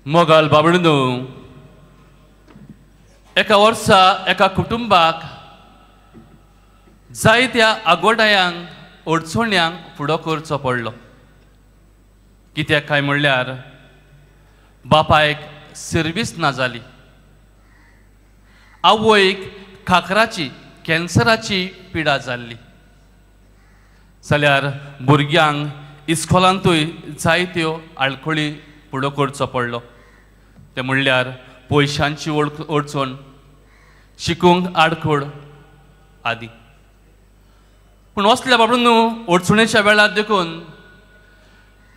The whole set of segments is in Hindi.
मोगल बाबडूनु एका वर्सा एका कुटुंबाक जायत्या आगोडायांक अडचण्यांक फुडो करचो पडलो। कित्याक काय म्हणल्यार बापायक सर्वीस ना जाली, आवयक खाकराची कॅन्सराची पिडा जाल्ली, जाल्यार भुरग्यांक इस्कॉलांतूय जायत्यो आडखळी फुडो करचो पडलो। ते म्हणल्यार पयशांची अडचण, शिकूंक आडखळ आदी। पूण असल्या बाबडून अडचणेच्या वेळार देखून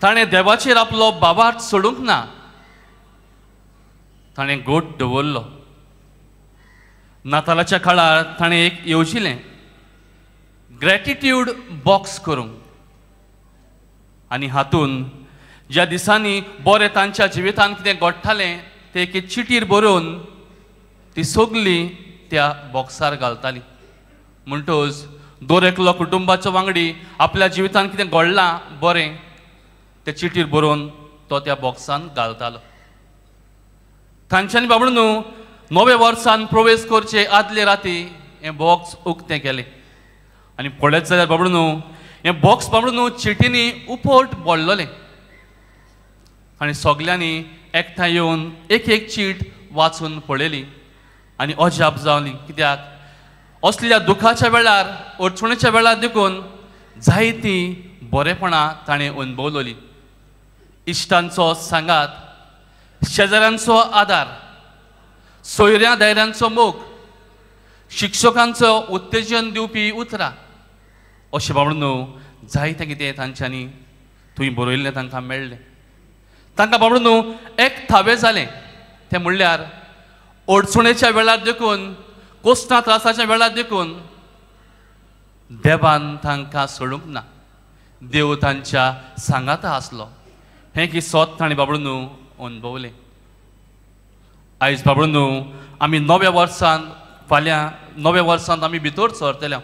ताणें देवाचेर आपलो बाबार सोडूंक ना, ताणें गोट दवरलो। नातालाच्या काळार ताणें एक येवजिलें ग्रॅटिट्यूड बॉक्स करूंक, आनी हातून ज्या दिसांनी बरें तांच्या जिवितांत कितें घडटालें तें एके चिटीर बरोवन ती सगळी त्या बॉक्सार घालताली। म्हणटच दर एकलो कुटुंबाचो वांगडी आपल्या जिवितांत कितें घडलां बरें ते चिटीर बरोवन तो त्या बॉक्सान घालतालो। तांच्यांनी बाबडून नवे वर्सान प्रवेश करचे आदले राती हें बॉक्स उक्तें केलें, आनी पळयत जाल्यार बाबडून हें बॉक्स बाबडून चिटींनी उपोट बोडलोलें, आनी सगल्यांनी एकठांय येवन एक एक चीट वाचून पळयली आनी अजाप जावली। कित्याक असल्या दुखाच्या वेळार अडचणेच्या वेळार देखून जायती बरेपणां ताणें अनुभवलोली। इश्टांचो सांगात, शेजाऱ्यांचो आदार, सोयऱ्या दायऱ्यांचो मोग, शिक्षकांचो उत्तेजन दिवपी उतरां, अशें बाबडून जायतें कितें तांच्यांनी थंय बरयल्लें तांकां मेळ्ळें। तांकां बाबडून एक थावें जालें, तें म्हणल्यार अडचणेच्या वेळार देखून, कोश्टां त्रासाच्या वेळार देखून देवान तांकां सोडूंक ना, देव तांच्या सांगाता आसलो। हें की सोत ताणें बाबडून अनुभवलें। आयज बाबडून आमी नव्या वर्सान, फाल्यां नव्या वर्सांत आमी भितर सरतले,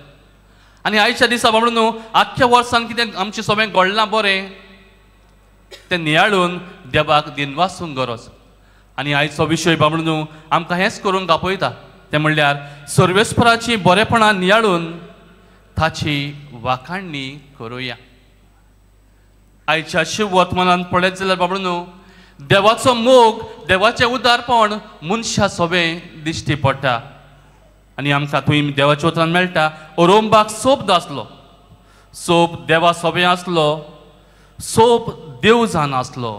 आनी आयच्या दिसा बाबडून आख्ख्या वर्सान कितें आमचें सगळें घडलां बरें तें नियाळून देवाक दिनवासूंक गरज। आनी आयचो विशय बाबडून आमकां हेंच करूंक आपयता, तें म्हणल्यार सर्वेस्पराची बरेपणां नियाळून ताची वाखाणणी करुया। आयच्या शिव वर्तमानांत पळयत जाल्यार बाबडून देवाचो मोग, देवाचें उदारपण मनशा सोबें दिश्टी पडटा, आनी आमकां थंय देवाच्या उतरांत मेळटा अरोंबाक सोब आसलो, सोब देवा सोबें आसलो, सोब देव जावन आसलो।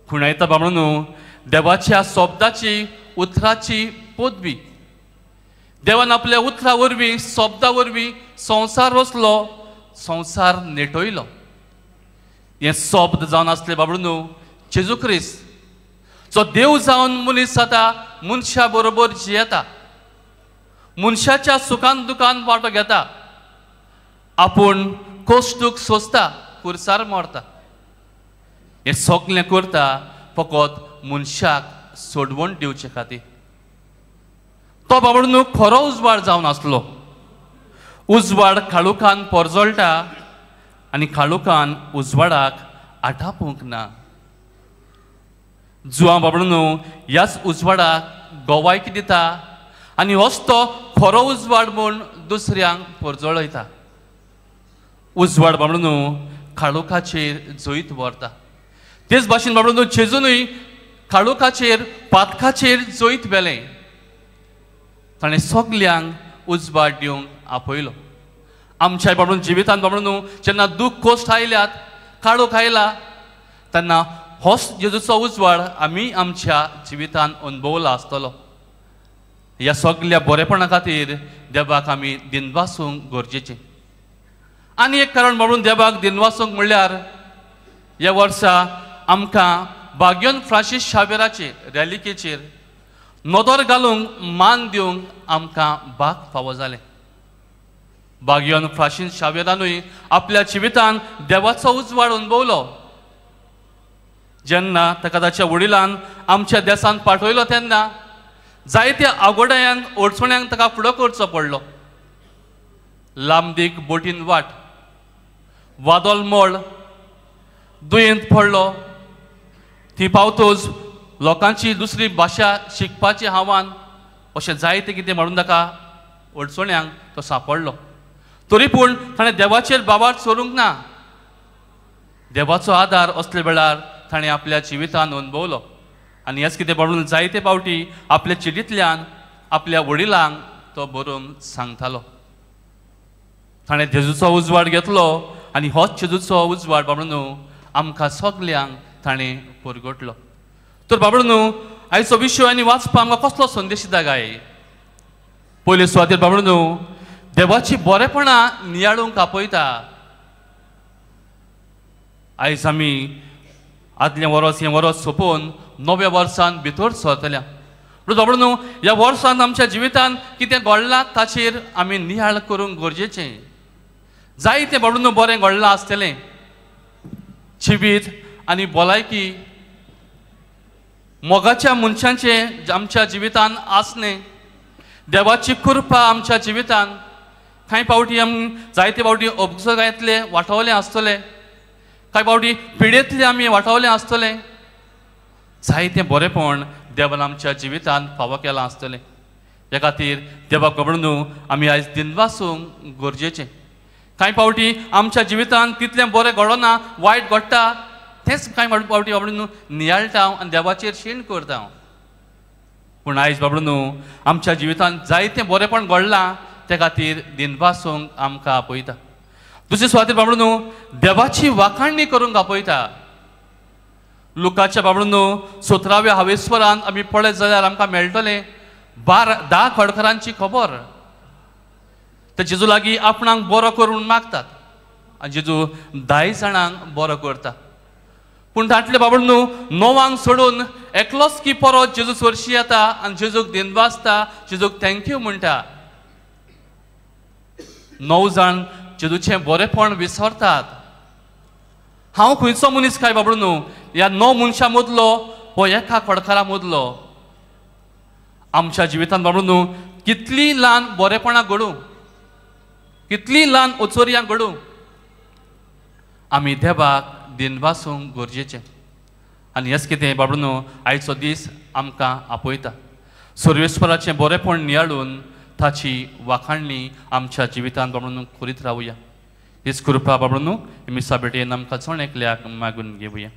खुणायता बाबडून देवाच्या सोबदाची उतराची पदवी, देवान आपल्या उतरा वरवीं सोबदा वरवीं संवसार रचलो, संवसार नेटयलो। हें सोबद जावन आसलें बाबडून जेजू क्रिस्त, जो देव जावन मनीस जाता, मनशा बरोबर जियेता, मनशाच्या सुखान दुखान वांटो घेता, आपूण कोश्ट दूख सोंसता, कुर्सार मरता। हें सगलें करता फकत मनशाक सोडवण दिवचे खातीर। तो बाबडून खरो उजवाड जावन आसलो। उजवाड काळुकान परजळटा, आनी काळुकान उजवाडाक आटापूंक ना। जुवां बाबडून ह्याच उजवाडाक गोवायकी दिता, आनी होच तो खरो उजवाड म्हूण दुसऱ्यांक परजळयता। उजवाड बाबडून काळुकाचेर जैत व्हरता, तेच भाशेन बाबडून जेजूनय काळुकाचेर पातकाचेर जैत व्हेलें। ताणें सगल्यांक उजवाड दिवंक आपयलो। आमच्या बाबडून जिवितांत बाबडून जेन्ना दूख कोश्ट आयल्यात, काळोख आयला, तेन्ना होच जेजूचो उजवाड आमी आमच्या जिवितांत अनुभवला आसतलो। ह्या सगल्या बरेपणा खातीर देवाक आमी दिनवासूंक गरजेचें। आनी एक कारण बाबडून देवाक दिनवासूंक म्हणल्यार ह्या वर्सा आमकां बाग्योन फ्रांसीस शावेराचेर रॅलिकेचेर नदर घालूंक मान दिवंक आमकां भाग फावो जालें। बाग्योन फ्रांसीस शावेरानूय आपल्या जिवितांत देवाचो उजवाड अनुभवलो। जेन्ना ताका ताच्या वडिलान आमच्या देशांत पाठयलो तेन्ना जायत्या आगोड्यांक अडचण्यांक ताका फुडो करचो पडलो। लांबदीक बोटीन वाट, वादोल मोड, दुयेंत पडलो, थी पावतोच लोकांची दुसरी भाशा शिकपाचें आव्हान अशें जायतें कितें म्हणून ताका अडचण्यांक तो सांपडलो. तरी पूण ताणें देवाचेर बाबार सोरूंक ना. देवाचो आदार असले वेळार ताणें आपल्या जिवितांत अनुभवलो. आनी हेच कितें म्हणून जायते फावटी आपल्या चिडींतल्यान आपल्या वडिलांक तो बरोवंक सांगतालो. ताणें जेजूचो उजवाड घेतलो आनी होच जेजूचो उजवाड बाबडो आमकां सगल्यांक ताणें परगटलो. तर बाबडो आयचो विशय आनी वाचपाक आमकां कसलो संदेश दिता काय? पयले सुवातेर बाबडो देवाची बरेपणां नियाळूंक आपयता. आयज आमी आदलें वर्स हें वर्स सोंपोवन नव्या वर्सान भितर सरतल्या. बाबडो ह्या वर्सान आमच्या जिवितांत कितें घडलां ताचेर आमी नियाळ करूंक गरजेचें. जायतें बाबडो बरें घडलां आसतलें. जिवीत आनी भलायकी मोगाच्या मनशांचें आमच्या जिवितांत आसलें. देवाची कृपा आमच्या जिवितांत कांय फावटी आमी जायते फावटी अपजगांतले वाटावलें आसतलें. कांय फावटी पिडेंतले आमी वाटावलें आसतलें. जायतें बरेंपण देवान आमच्या जिवितांत फावो केलां आसतलें. ह्या खातीर देवाक बाबडो आमी आयज दिनवासूंक गरजेचें. कांय फावटी आमच्या जिवितांत तितलें बरें घडना, वायट घडटा, तेंच कांय फावटी बाबडो नियाळटा आनी देवाचेर शेण करता. पूण आयज बाबडो आमच्या जिवितांत जायतें बरेंपण घडलां त्या खातीर दिनवासूंक आमकां आपयता. दुसरे सुवातेर बाबडो देवाची वाखाणणी करूंक आपयता. लुकाच्या बाबडो 17व्या हावेस्वरांत आमी पळयत जाल्यार आमकां मेळटलें 10 खडकरांची खबर. ते जेजू लागीं आपणाक बरो करून मागतात आनी जेजू 10 जाणांक बरो करता. पूण तांतले बाबडो 9 सोडून एकलोच की परत जेजू चडशी येता आनी जेजूक दिनवासता, जेजूक थँक्यू म्हणटा. 9 जाण जेजूचें बरेंपण विसरतात. हांव खंयचो मनीस काय बाबडो ह्या 9 मनशां मदलो हो एका खडकारा मदलो. आमच्या जिवितांत बाबडो कितली ल्हान बरेपणां घडूं, कितली ल्हान ओचोरयां घडूं, आमी देवाक दिनवासूंक गरजेचें. आनी हेच कितें बाबडो आयचो दीस आमकां आपयता. सर्वेस्वराचें बरेपण नियाळून ताची वाखाणणी आमच्या जिवितांत बाबडो करीत रावुया. हीच कृपा बाबडो मिसा भेटेन आमकां चोण एकल्याक मागून घेवया.